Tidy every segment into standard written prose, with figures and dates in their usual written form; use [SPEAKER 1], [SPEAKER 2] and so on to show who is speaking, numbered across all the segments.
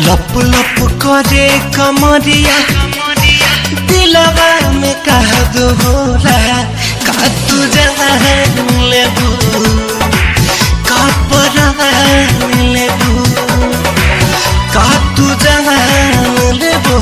[SPEAKER 1] लप लप करे कमरिया दिलवा में कह दो होला का तू जान लेबू का परान लेबू का तू जान लेबू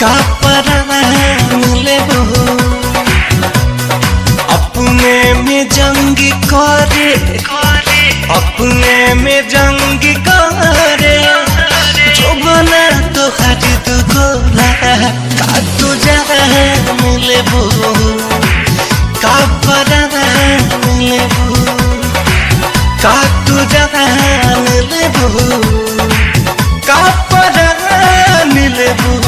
[SPEAKER 1] का परान लेबू अपने में जंग करे अपने में जंग करे जो बना तो हर दो गोला का तू जान लेबू का परान लेबू का तू जान लेबू का परान लेबू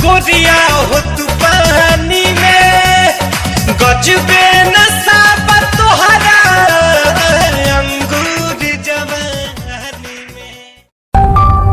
[SPEAKER 1] गोरिया हो तू पानी में गजबे नशा तोहरा अंगूर जवानी में।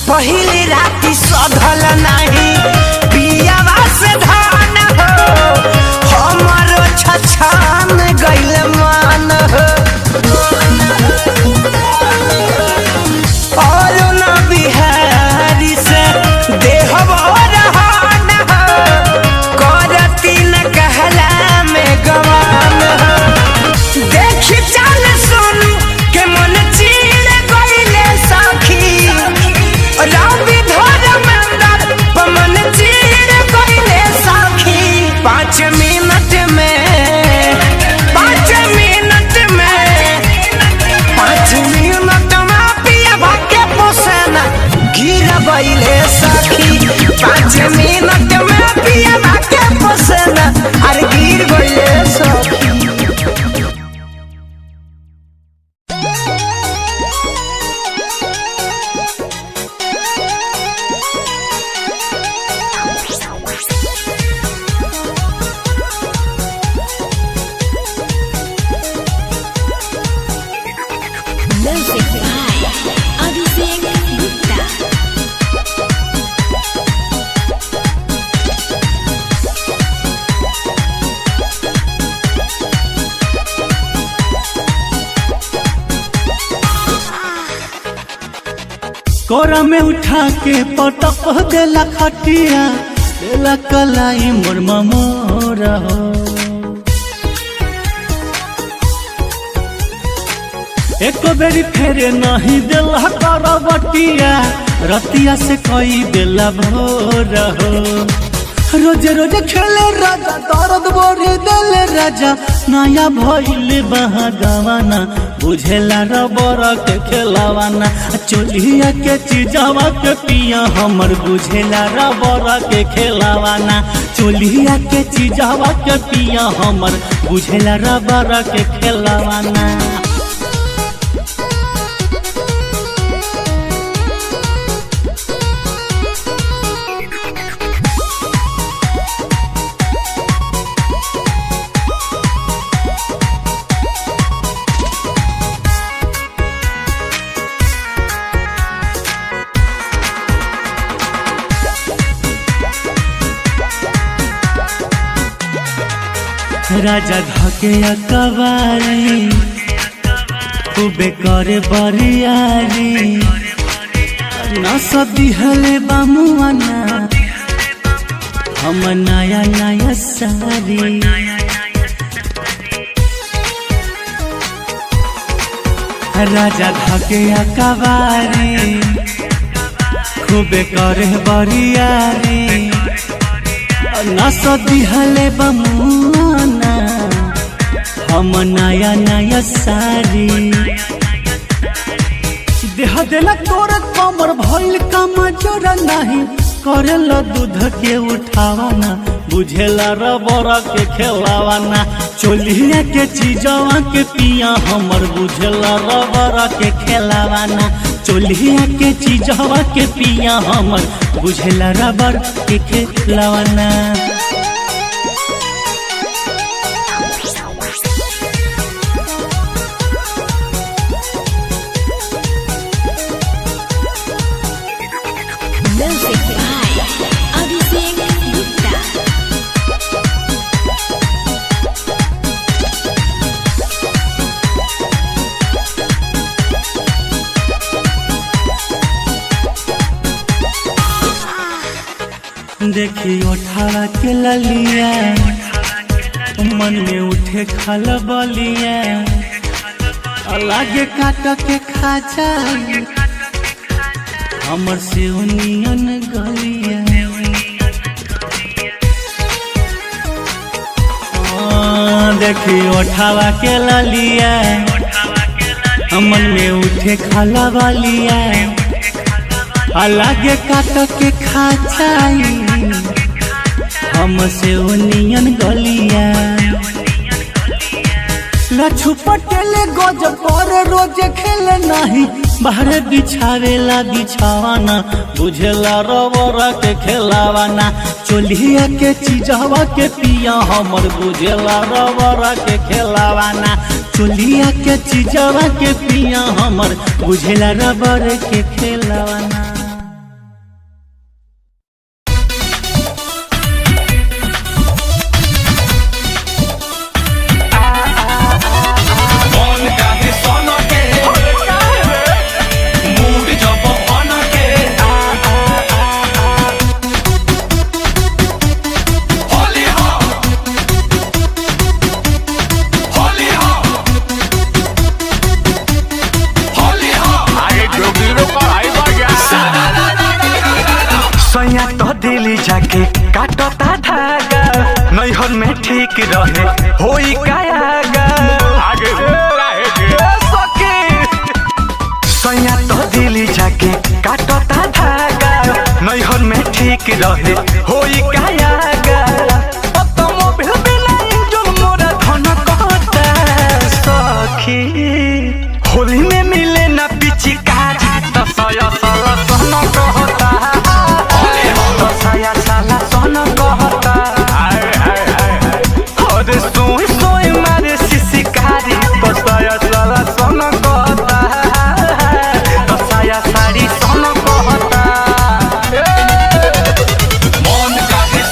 [SPEAKER 2] पहली राती सधल नहीं पियावा से धान हो हमरो छछान गइल
[SPEAKER 3] कोरा में उठा के पटक देला खटिया देला कलाई मोर मोरा हो। एक बेरी फेरे नहीं देला करबटिया रतिया से कोई देला भोर हो। रोज रोज खेले राजा दर्द बोरे देले राजा नया भइले बहागवाना बुझेला रबर के खेलावाना चोलिया के चीजवा के पिया हमर बुझेला रबर के खेलावाना चोलिया के चीजवा के पिया हमर बुझेला रबर के खेलावाना। राजा धके अकबारी खूबे करे बरियारी न सदी हले बामुआना हम नया नया सारी। राजा धके अकबारी खूबे करे बरियारी न सदी हले बमुआना हम नया नया सारी। देह देला तोर कमर भइल कम जोरा नहीं करेला दूध के उठावाना बुझेला रबर के खेलावाना चोलिया के चीजवा के पिया हमर बुझेला रबर के खेलावाना चोलिया के चीजवा के पिया हमर बुझेला रबर के खेलावाना। देखी उठावा के ललिया मन में उठे खलबलिया लागे काट के खा जाए हमर से उनियन गलिया। देखी उठावा के ललिया मन में उठे खलबलिया लागे काट के खा जाए हमसे ओनियन गलिया। लछू पटेले गज पर रोज खेले नहीं बाहर बिछावेला बिछावाना बुझेला रबर के खेलावाना चोलिया के चीजवा के पिया हमर बुझेला रबर के खेलावाना चोलिया के चीजवा के पिया हमर बुझेला रबर के खेलावाना।
[SPEAKER 2] दिल्ली जाके काटता धागा नैहर में ठीक रहे होई कायागा आगे सैया तो दिल्ली जाके काटता धागा नैहर में ठीक रहे होई कायागा ऑटोमोबाइल बिना इंजन मोरा धन कहता सखी होली में मिले ना पिचकारी तो सया साला सन कहता साया साला सन कहता अरे सोई सोई मारे शिशिकारी तो साया साला सन कहता तो साया साड़ी सन कहता मन काहे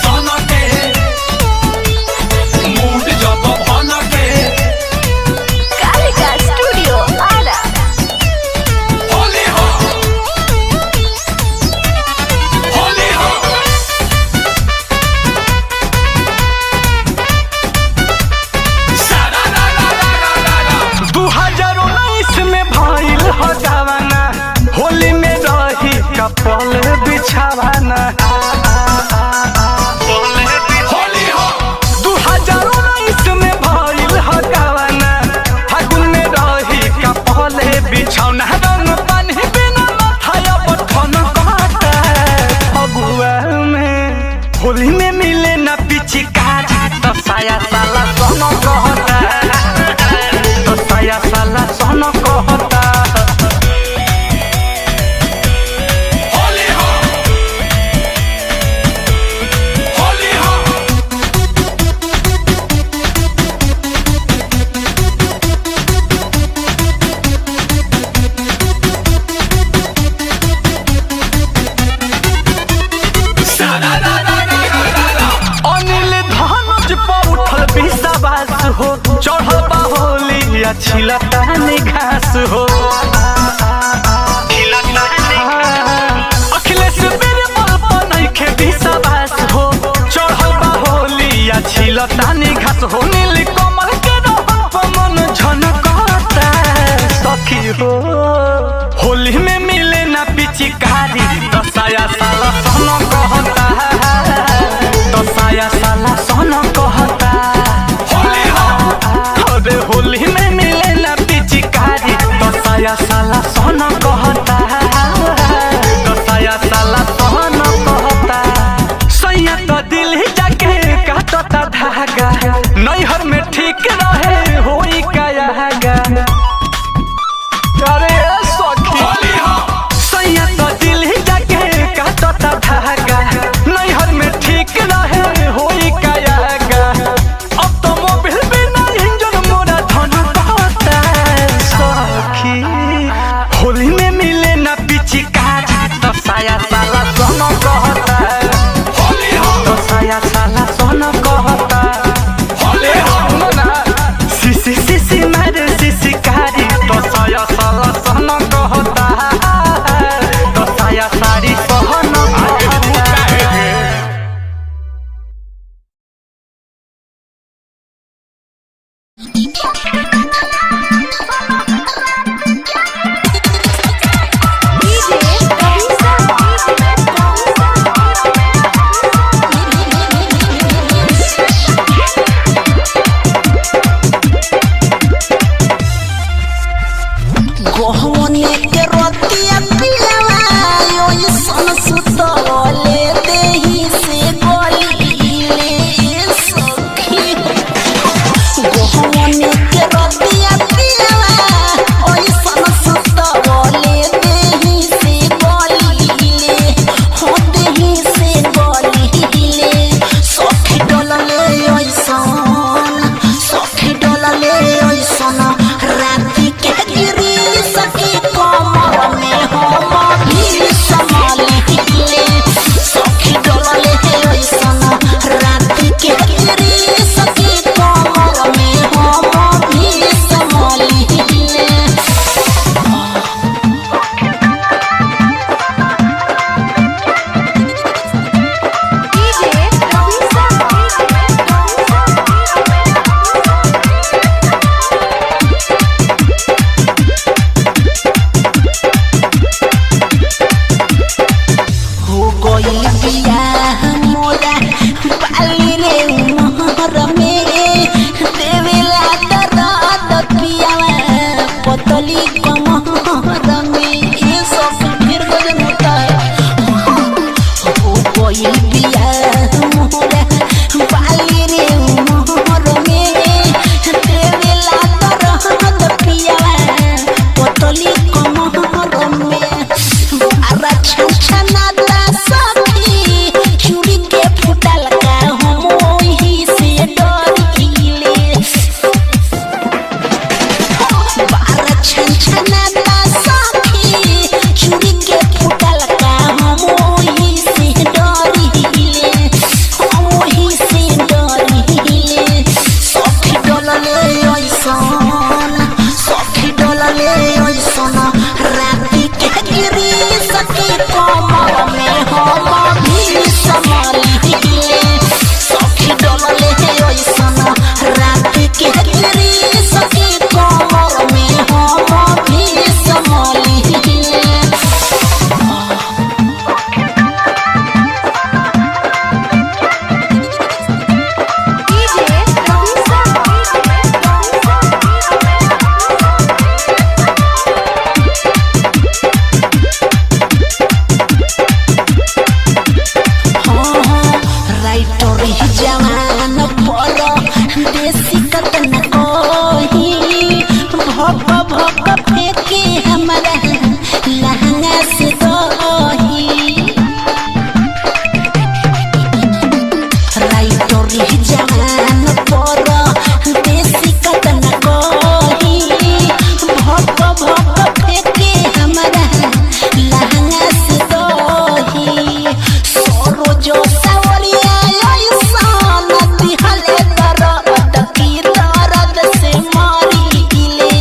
[SPEAKER 2] छिलता ने घास हो अखिलेश बीरबल पर नइखे विश्वास हो चढ़ल बा होलिया छिलता ने घास हो नील कमल के रहन पर मन झनकता सखी हो होली में मिले ना पिचकारी दसाया साला सोना कहता दसाया साला सोना कहता होली हो अरे होली में मिले ना पिचकारी दसाया साला सोना कहता दसाया साला सोना कहता सैया तो दिल ही जाके काटता धागा नैहर में ठीक रहे होई कायागा अरे सखी सैया तो दिल ही जाके काटता धागा नैहर में ठीक रहे होई कायागा अब तो मोबिल बिना इंजन मोरा धन कहता सखी होली में मिले ना पिचकारी तो साया साला सोना कहता होली हो तो साया साला सोना कहता होली हो ना सिसी सिसी मारे सिसी कारी तो साया साला सोना कहता तो साया सारी सोना कहता
[SPEAKER 4] गोहने के रोटिया पिलवा ओइ सन सुतले देही से गलीले सखी गोहने के रोटिया पिलवा ओइ सन सुतले देही से गलीले हो देही से गलीले सखी डलले ओइ सन राती के गिरी सखी कमर में हम भी संभाले सखी डोले ओइसन राती के गिरी सखी कमर में हम भी संभाले हो गइल बियाह मोरा बाली रे मोहर में देवेला दर्द पियावा पतली कमर में ये सब फिर गजन होता है हो गइल बियाह मोरा बाली रे मोहर में देवेला दर्द पियावा पतली कमर में आरा छछनाता सखी चूड़ी के फुटल का हम ओही से डरिले बारा छछनाता सखी चूड़ी के फुटल का हम ओही से डरिले सखी डलले ओइसन राती के गिरी सखी कमर में हम भी संभाले सखी डलले ओइसन राती के गिरी सखी कमर में हम भी संभाले से मारी गिले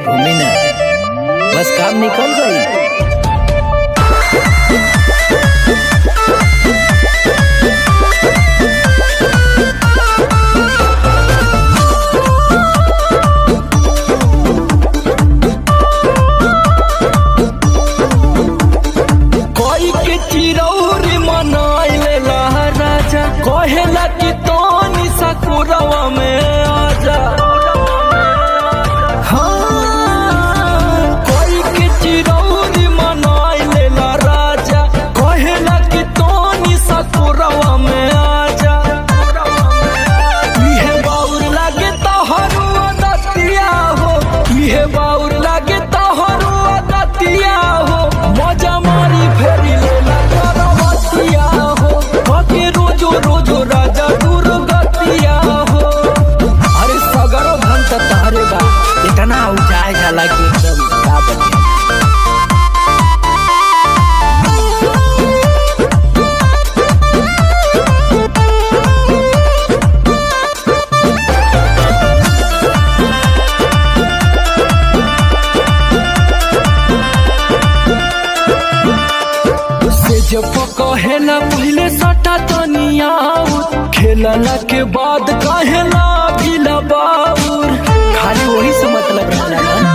[SPEAKER 5] घूमी ना, बस काम निकल गई।
[SPEAKER 2] कोई के चिरौरी मनाइले राजा, कहेला कि तोनी सकुरवा में आजा। हाँ, कोई के चिरौरी मनाइले राजा, कहेला कि तोनी सकुरवा में आजा। इहे बाउर लागे तोहरो दतिया हो, इहे बाउर लागे तोहरो दतिया हो, मजा मारी फेरी लेला करवतिया हो, कके रोजो रोजो राजा दुर्गतिया हो।
[SPEAKER 5] अरे सगरो धन त तारे बा, इतना ऊंचाई जाला कि एकदम का बने।
[SPEAKER 2] से जब कहेला पहले सटा तनिया, खेलला के बाद कहेला भिला बाउर,
[SPEAKER 5] खाली वही से मतलब रहला ना।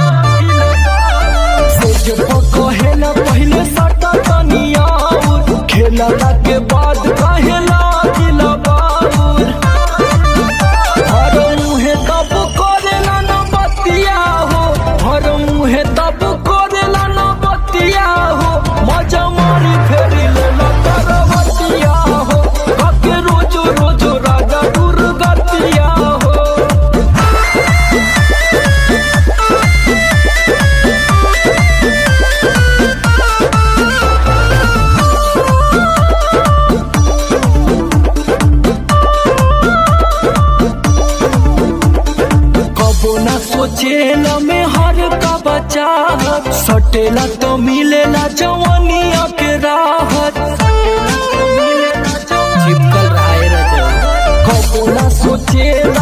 [SPEAKER 2] से जब कहेला पहले सटा तनिया, खेलला के बाद कहेला भिला बाउर। हर मुहे तब करेला न बतिया हो, हर मुहे तब करेला न बतिया हो, मजा मारी फेरी लेला करवतिया हो, कके रोजो रोजो राजा दुर्गतिया हो। कबो न सोचेला में हर का बचा, सटेला तो मिलेला जवानिया के राहत।
[SPEAKER 5] चिपकल रहा है रजा।
[SPEAKER 2] कबो न सोचेला